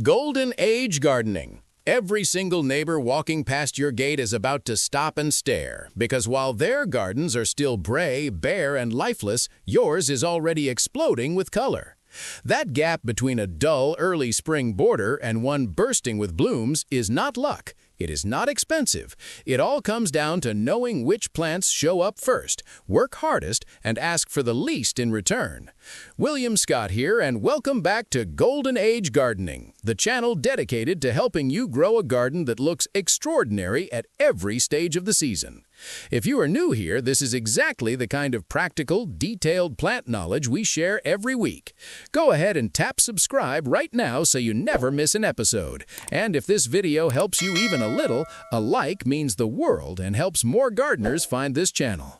Golden Age Gardening. Every single neighbor walking past your gate is about to stop and stare, because while their gardens are still gray, bare, and lifeless, yours is already exploding with color. That gap between a dull early spring border and one bursting with blooms is not luck. It is not expensive. It all comes down to knowing which plants show up first, work hardest, and ask for the least in return. William Scott here, and welcome back to Golden Age Gardening, the channel dedicated to helping you grow a garden that looks extraordinary at every stage of the season. If you are new here, this is exactly the kind of practical, detailed plant knowledge we share every week. Go ahead and tap subscribe right now so you never miss an episode. And if this video helps you even a little, a like means the world and helps more gardeners find this channel.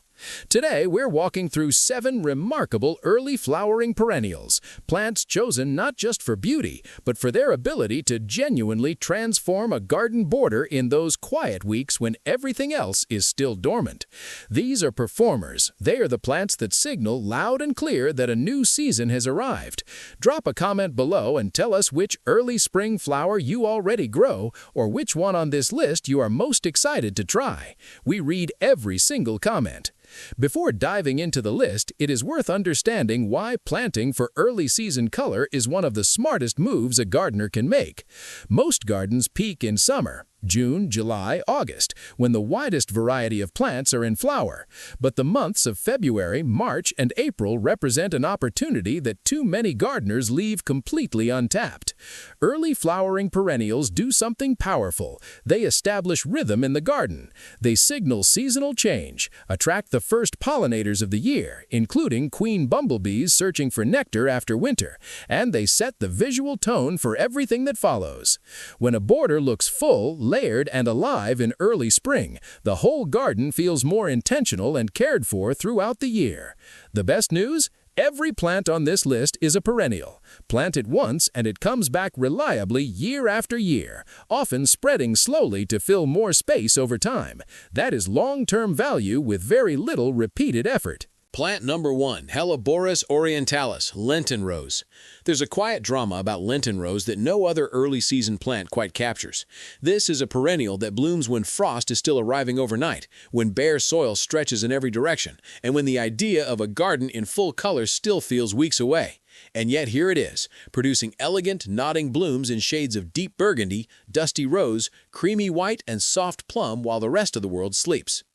Today, we're walking through 7 remarkable early flowering perennials, plants chosen not just for beauty, but for their ability to genuinely transform a garden border in those quiet weeks when everything else is still dormant. These are performers. They are the plants that signal loud and clear that a new season has arrived. Drop a comment below and tell us which early spring flower you already grow, or which one on this list you are most excited to try. We read every single comment. Before diving into the list, it is worth understanding why planting for early season color is one of the smartest moves a gardener can make. Most gardens peak in summer, June, July, August, when the widest variety of plants are in flower. But the months of February, March, and April represent an opportunity that too many gardeners leave completely untapped. Early flowering perennials do something powerful. They establish rhythm in the garden. They signal seasonal change, attract the first pollinators of the year, including queen bumblebees searching for nectar after winter, and they set the visual tone for everything that follows. When a border looks full, layered, and alive in early spring, the whole garden feels more intentional and cared for throughout the year. The best news? Every plant on this list is a perennial. Plant it once and it comes back reliably year after year, often spreading slowly to fill more space over time. That is long-term value with very little repeated effort. Plant number 1, Helleborus orientalis, Lenten Rose. There's a quiet drama about Lenten Rose that no other early season plant quite captures. This is a perennial that blooms when frost is still arriving overnight, when bare soil stretches in every direction, and when the idea of a garden in full color still feels weeks away. And yet here it is, producing elegant, nodding blooms in shades of deep burgundy, dusty rose, creamy white, and soft plum while the rest of the world sleeps.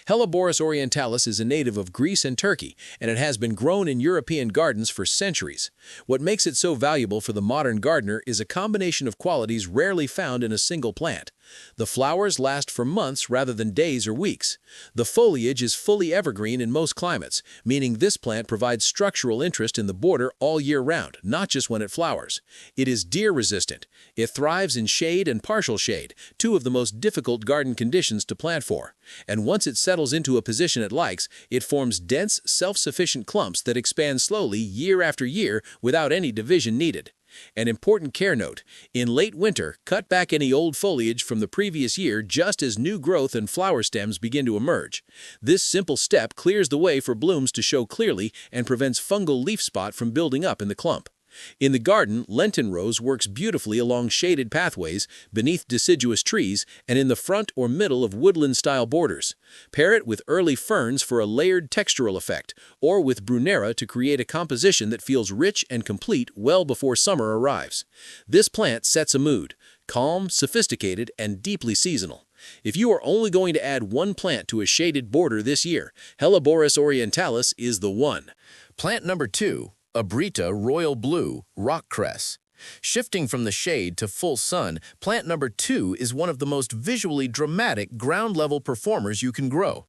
Helleborus orientalis is a native of Greece and Turkey, and it has been grown in European gardens for centuries. What makes it so valuable for the modern gardener is a combination of qualities rarely found in a single plant. The flowers last for months rather than days or weeks. The foliage is fully evergreen in most climates, meaning this plant provides structural interest in the border all year round, not just when it flowers. It is deer-resistant. It thrives in shade and partial shade, 2 of the most difficult garden conditions to plant for. And once it settles into a position it likes, it forms dense, self-sufficient clumps that expand slowly year after year without any division needed. An important care note: in late winter, cut back any old foliage from the previous year just as new growth and flower stems begin to emerge. This simple step clears the way for blooms to show clearly and prevents fungal leaf spot from building up in the clump. In the garden, Lenten Rose works beautifully along shaded pathways, beneath deciduous trees, and in the front or middle of woodland-style borders. Pair it with early ferns for a layered textural effect, or with brunnera to create a composition that feels rich and complete well before summer arrives. This plant sets a mood: calm, sophisticated, and deeply seasonal. If you are only going to add one plant to a shaded border this year, Helleborus orientalis is the one. Plant number 2. Aubrieta Royal Blue, rock cress. Shifting from the shade to full sun, plant number 2 is one of the most visually dramatic ground-level performers you can grow.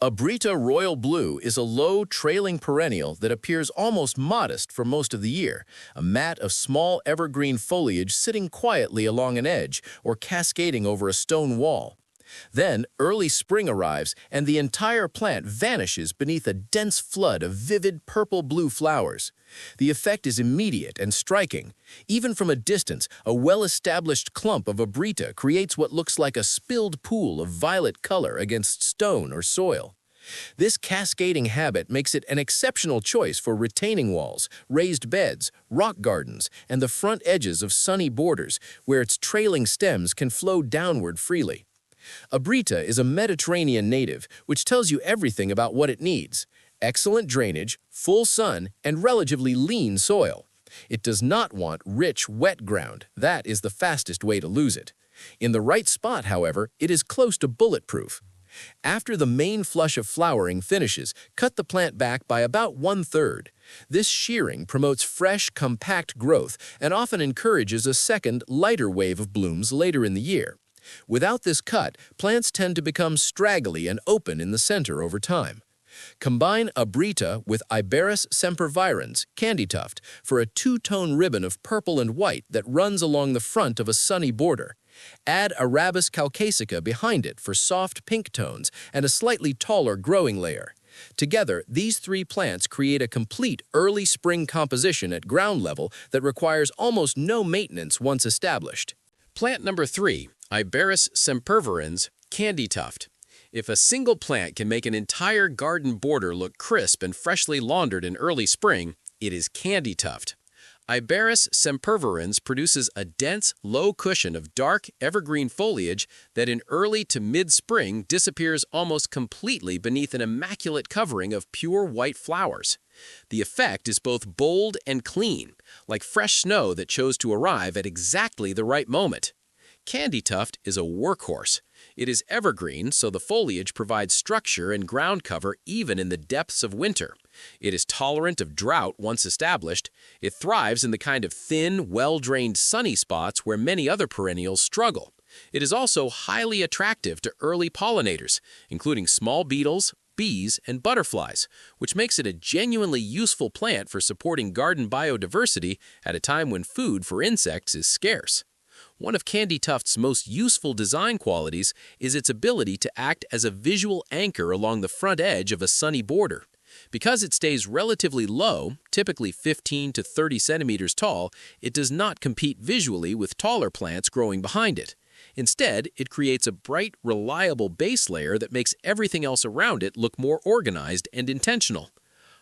Aubrieta Royal Blue is a low, trailing perennial that appears almost modest for most of the year, a mat of small evergreen foliage sitting quietly along an edge or cascading over a stone wall. Then, early spring arrives, and the entire plant vanishes beneath a dense flood of vivid purple-blue flowers. The effect is immediate and striking. Even from a distance, a well-established clump of Aubrieta creates what looks like a spilled pool of violet color against stone or soil. This cascading habit makes it an exceptional choice for retaining walls, raised beds, rock gardens, and the front edges of sunny borders where its trailing stems can flow downward freely. Aubrieta is a Mediterranean native, which tells you everything about what it needs: excellent drainage, full sun, and relatively lean soil. It does not want rich, wet ground. That is the fastest way to lose it. In the right spot, however, it is close to bulletproof. After the main flush of flowering finishes, cut the plant back by about 1/3. This shearing promotes fresh, compact growth and often encourages a second, lighter wave of blooms later in the year. Without this cut, plants tend to become straggly and open in the center over time. Combine Aubrieta with Iberis sempervirens, Candytuft, for a two-tone ribbon of purple and white that runs along the front of a sunny border. Add Arabis caucasica behind it for soft pink tones and a slightly taller growing layer. Together, these three plants create a complete early spring composition at ground level that requires almost no maintenance once established. Plant number 3, Iberis sempervirens, Candytuft. If a single plant can make an entire garden border look crisp and freshly laundered in early spring, it is Candytuft. Iberis sempervirens produces a dense, low cushion of dark, evergreen foliage that in early to mid-spring disappears almost completely beneath an immaculate covering of pure white flowers. The effect is both bold and clean, like fresh snow that chose to arrive at exactly the right moment. Candytuft is a workhorse. It is evergreen, so the foliage provides structure and ground cover even in the depths of winter. It is tolerant of drought once established. It thrives in the kind of thin, well-drained sunny spots where many other perennials struggle. It is also highly attractive to early pollinators, including small beetles, bees, and butterflies, which makes it a genuinely useful plant for supporting garden biodiversity at a time when food for insects is scarce. One of Candytuft's most useful design qualities is its ability to act as a visual anchor along the front edge of a sunny border. Because it stays relatively low, typically 15 to 30 centimeters tall, it does not compete visually with taller plants growing behind it. Instead, it creates a bright, reliable base layer that makes everything else around it look more organized and intentional.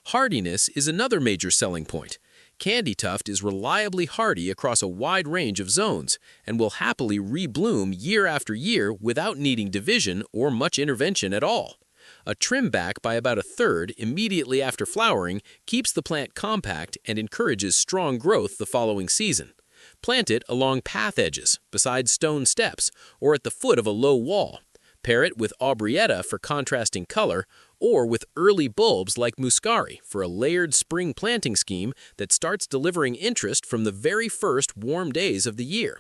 Hardiness is another major selling point. Candytuft is reliably hardy across a wide range of zones and will happily rebloom year after year without needing division or much intervention at all. A trim back by about 1/3 immediately after flowering keeps the plant compact and encourages strong growth the following season. Plant it along path edges, beside stone steps, or at the foot of a low wall. Pair it with Aubrieta for contrasting color, or with early bulbs like Muscari for a layered spring planting scheme that starts delivering interest from the very first warm days of the year.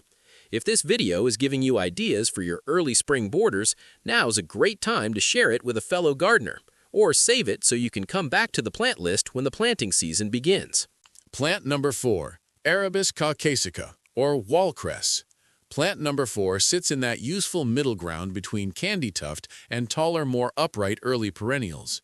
If this video is giving you ideas for your early spring borders, now's a great time to share it with a fellow gardener, or save it so you can come back to the plant list when the planting season begins. Plant number 4, Arabis caucasica, or wall cress. Plant number 4 sits in that useful middle ground between Candytuft and taller, more upright early perennials.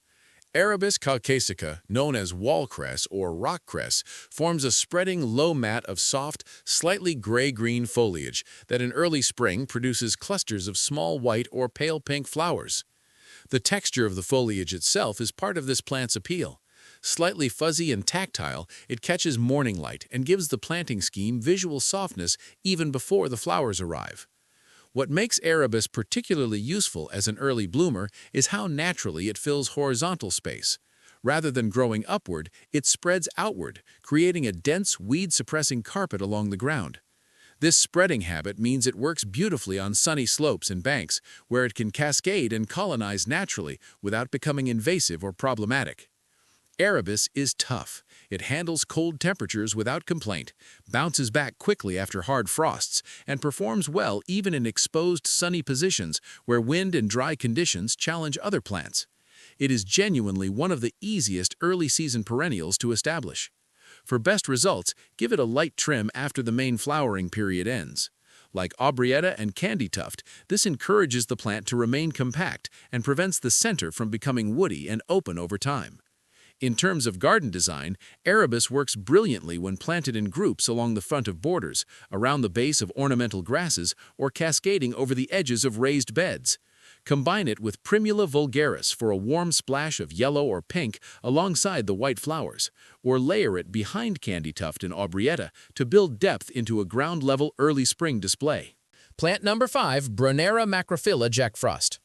Arabis caucasica, known as wall cress or rock cress, forms a spreading low mat of soft, slightly gray-green foliage that in early spring produces clusters of small white or pale pink flowers. The texture of the foliage itself is part of this plant's appeal. Slightly fuzzy and tactile, it catches morning light and gives the planting scheme visual softness even before the flowers arrive. What makes Arabis particularly useful as an early bloomer is how naturally it fills horizontal space. Rather than growing upward, it spreads outward, creating a dense, weed-suppressing carpet along the ground. This spreading habit means it works beautifully on sunny slopes and banks, where it can cascade and colonize naturally without becoming invasive or problematic. Arabis is tough. It handles cold temperatures without complaint, bounces back quickly after hard frosts, and performs well even in exposed sunny positions where wind and dry conditions challenge other plants. It is genuinely one of the easiest early-season perennials to establish. For best results, give it a light trim after the main flowering period ends. Like Aubrieta and Candytuft, this encourages the plant to remain compact and prevents the center from becoming woody and open over time. In terms of garden design, Arabis works brilliantly when planted in groups along the front of borders, around the base of ornamental grasses, or cascading over the edges of raised beds. Combine it with Primula vulgaris for a warm splash of yellow or pink alongside the white flowers, or layer it behind Candytuft and Aubrieta to build depth into a ground-level early spring display. Plant number 5, Brunnera macrophylla Jack Frost.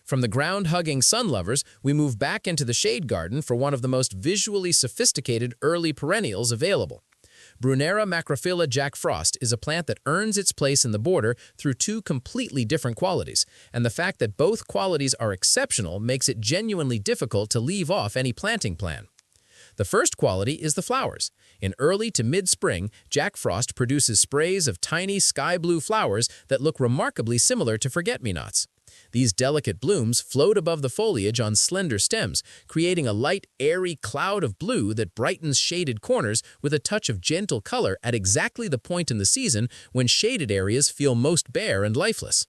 From the ground-hugging sun lovers, we move back into the shade garden for one of the most visually sophisticated early perennials available. Brunnera macrophylla Jack Frost is a plant that earns its place in the border through two completely different qualities, and the fact that both qualities are exceptional makes it genuinely difficult to leave off any planting plan. The first quality is the flowers. In early to mid-spring, Jack Frost produces sprays of tiny sky blue flowers that look remarkably similar to forget-me-nots. These delicate blooms float above the foliage on slender stems, creating a light, airy cloud of blue that brightens shaded corners with a touch of gentle color at exactly the point in the season when shaded areas feel most bare and lifeless.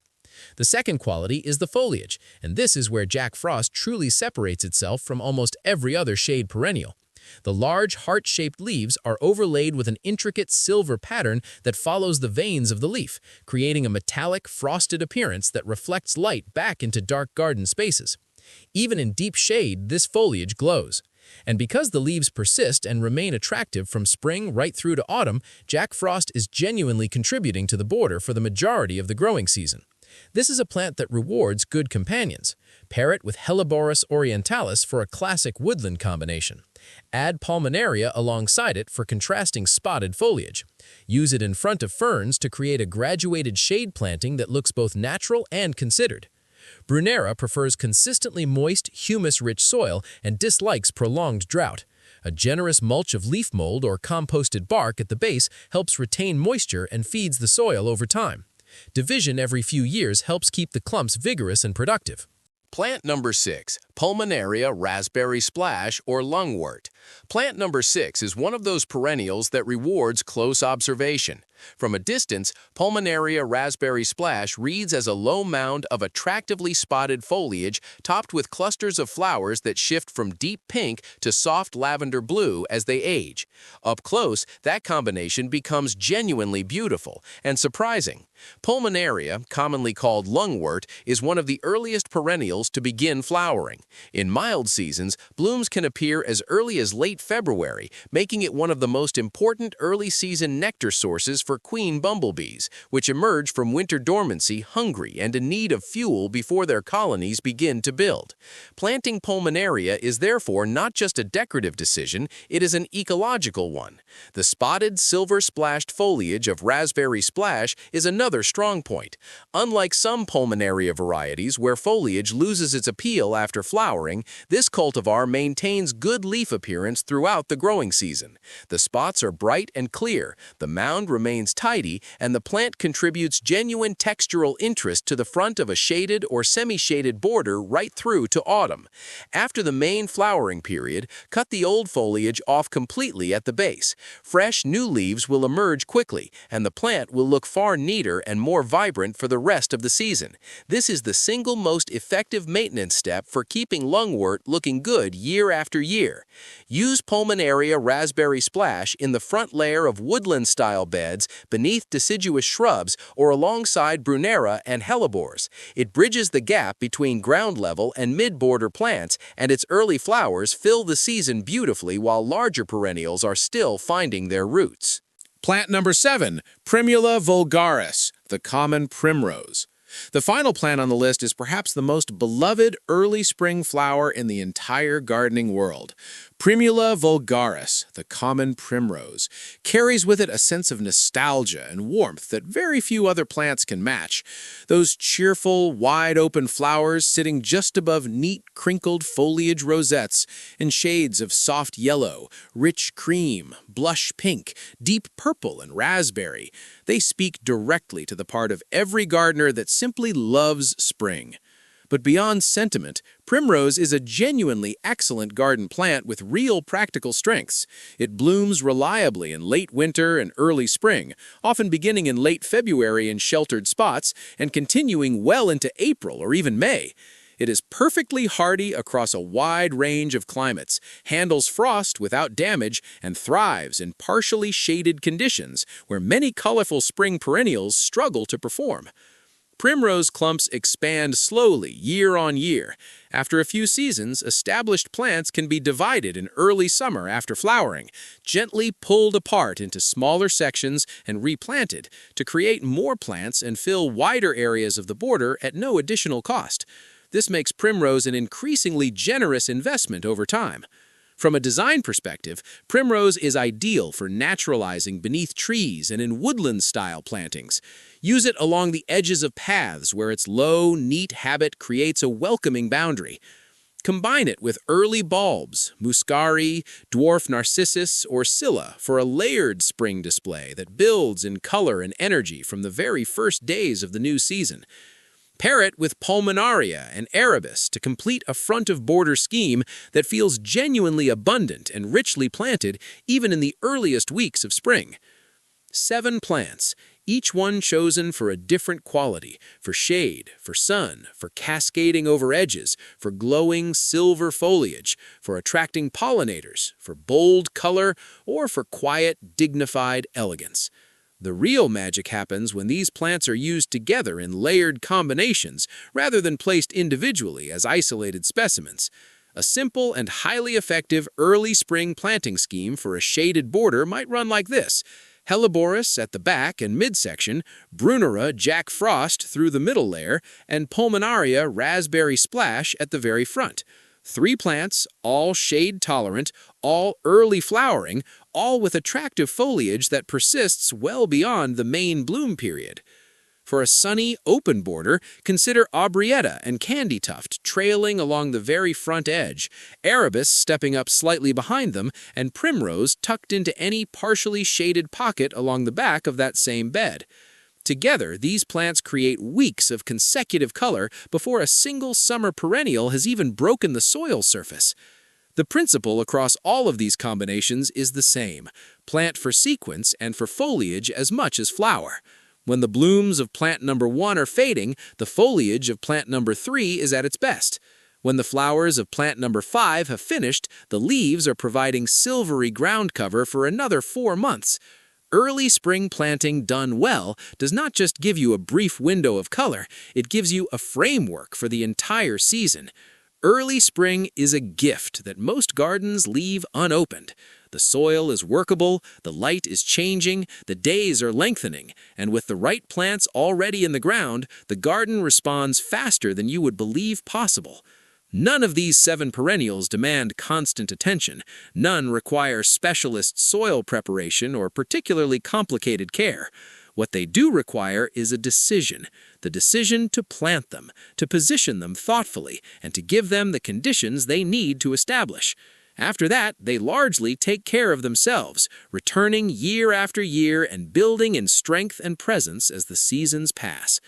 The second quality is the foliage, and this is where Jack Frost truly separates itself from almost every other shade perennial. The large, heart-shaped leaves are overlaid with an intricate silver pattern that follows the veins of the leaf, creating a metallic, frosted appearance that reflects light back into dark garden spaces. Even in deep shade, this foliage glows. And because the leaves persist and remain attractive from spring right through to autumn, Jack Frost is genuinely contributing to the border for the majority of the growing season. This is a plant that rewards good companions. Pair it with Helleborus orientalis for a classic woodland combination. Add Pollinator alongside it for contrasting spotted foliage. Use it in front of ferns to create a graduated shade planting that looks both natural and considered. Brunnera prefers consistently moist, humus-rich soil and dislikes prolonged drought. A generous mulch of leaf mold or composted bark at the base helps retain moisture and feeds the soil over time. Division every few years helps keep the clumps vigorous and productive. Plant number 6, Pollinator raspberry splash or Lungwort. Plant number 6 is one of those perennials that rewards close observation. From a distance, Pollinator raspberry splash reads as a low mound of attractively spotted foliage topped with clusters of flowers that shift from deep pink to soft lavender blue as they age. Up close, that combination becomes genuinely beautiful and surprising. Pollinator, commonly called Lungwort, is one of the earliest perennials to begin flowering. In mild seasons, blooms can appear as early as late February, making it one of the most important early-season nectar sources for queen bumblebees, which emerge from winter dormancy hungry and in need of fuel before their colonies begin to build. Planting Pollinator is therefore not just a decorative decision, it is an ecological one. The spotted, silver-splashed foliage of raspberry splash is another strong point. Unlike some Pollinator varieties where foliage loses its appeal after flowering, this cultivar maintains good leaf appearance throughout the growing season. The spots are bright and clear, the mound remains tidy, and the plant contributes genuine textural interest to the front of a shaded or semi-shaded border right through to autumn. After the main flowering period, cut the old foliage off completely at the base. Fresh, new leaves will emerge quickly, and the plant will look far neater and more vibrant for the rest of the season. This is the single most effective maintenance step for keeping Lungwort looking good year after year. Use Pollinator raspberry splash in the front layer of woodland-style beds beneath deciduous shrubs or alongside Brunnera and Helleborus. It bridges the gap between ground-level and mid-border plants, and its early flowers fill the season beautifully while larger perennials are still finding their roots. Plant number 7, Primula vulgaris, the common primrose. The final plant on the list is perhaps the most beloved early spring flower in the entire gardening world. Primula vulgaris, the common primrose, carries with it a sense of nostalgia and warmth that very few other plants can match. Those cheerful, wide-open flowers sitting just above neat, crinkled foliage rosettes in shades of soft yellow, rich cream, blush pink, deep purple, and raspberry. They speak directly to the part of every gardener that simply loves spring. But beyond sentiment, primrose is a genuinely excellent garden plant with real practical strengths. It blooms reliably in late winter and early spring, often beginning in late February in sheltered spots and continuing well into April or even May. It is perfectly hardy across a wide range of climates, handles frost without damage, and thrives in partially shaded conditions where many colorful spring perennials struggle to perform. Primrose clumps expand slowly year on year. After a few seasons, established plants can be divided in early summer after flowering, gently pulled apart into smaller sections and replanted to create more plants and fill wider areas of the border at no additional cost. This makes primrose an increasingly generous investment over time. From a design perspective, primrose is ideal for naturalizing beneath trees and in woodland-style plantings. Use it along the edges of paths where its low, neat habit creates a welcoming boundary. Combine it with early bulbs, muscari, dwarf narcissus, or scilla for a layered spring display that builds in color and energy from the very first days of the new season. Pair it with Pollinator and Iberis to complete a front-of-border scheme that feels genuinely abundant and richly planted even in the earliest weeks of spring. 7 plants, each one chosen for a different quality, for shade, for sun, for cascading over edges, for glowing silver foliage, for attracting pollinators, for bold color, or for quiet, dignified elegance. The real magic happens when these plants are used together in layered combinations rather than placed individually as isolated specimens. A simple and highly effective early spring planting scheme for a shaded border might run like this: Helleborus at the back and midsection, brunnera Jack Frost through the middle layer, and Pollinator Raspberry Splash at the very front. 3 plants, all shade-tolerant, all early flowering, all with attractive foliage that persists well beyond the main bloom period. For a sunny, open border, consider Aubrieta and Candytuft trailing along the very front edge, Iberis stepping up slightly behind them, and primrose tucked into any partially shaded pocket along the back of that same bed. Together, these plants create weeks of consecutive color before a single summer perennial has even broken the soil surface. The principle across all of these combinations is the same: plant for sequence and for foliage as much as flower. When the blooms of plant number 1 are fading, the foliage of plant number 3 is at its best. When the flowers of plant number 5 have finished, the leaves are providing silvery ground cover for another 4 months. Early spring planting done well does not just give you a brief window of color, it gives you a framework for the entire season. Early spring is a gift that most gardens leave unopened. The soil is workable, the light is changing, the days are lengthening, and with the right plants already in the ground, the garden responds faster than you would believe possible. None of these 7 perennials demand constant attention. None require specialist soil preparation or particularly complicated care. What they do require is a decision, the decision to plant them, to position them thoughtfully, and to give them the conditions they need to establish. After that, they largely take care of themselves, returning year after year and building in strength and presence as the seasons pass.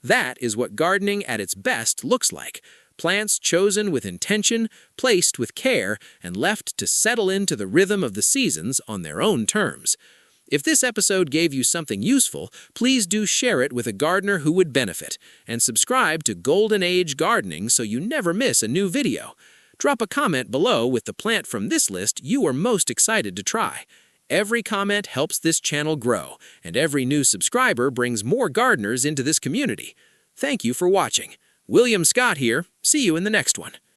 That is what gardening at its best looks like. Plants chosen with intention, placed with care, and left to settle into the rhythm of the seasons on their own terms. If this episode gave you something useful, please do share it with a gardener who would benefit, and subscribe to Golden Age Gardening so you never miss a new video. Drop a comment below with the plant from this list you are most excited to try. Every comment helps this channel grow, and every new subscriber brings more gardeners into this community. Thank you for watching. William Scott here. See you in the next one.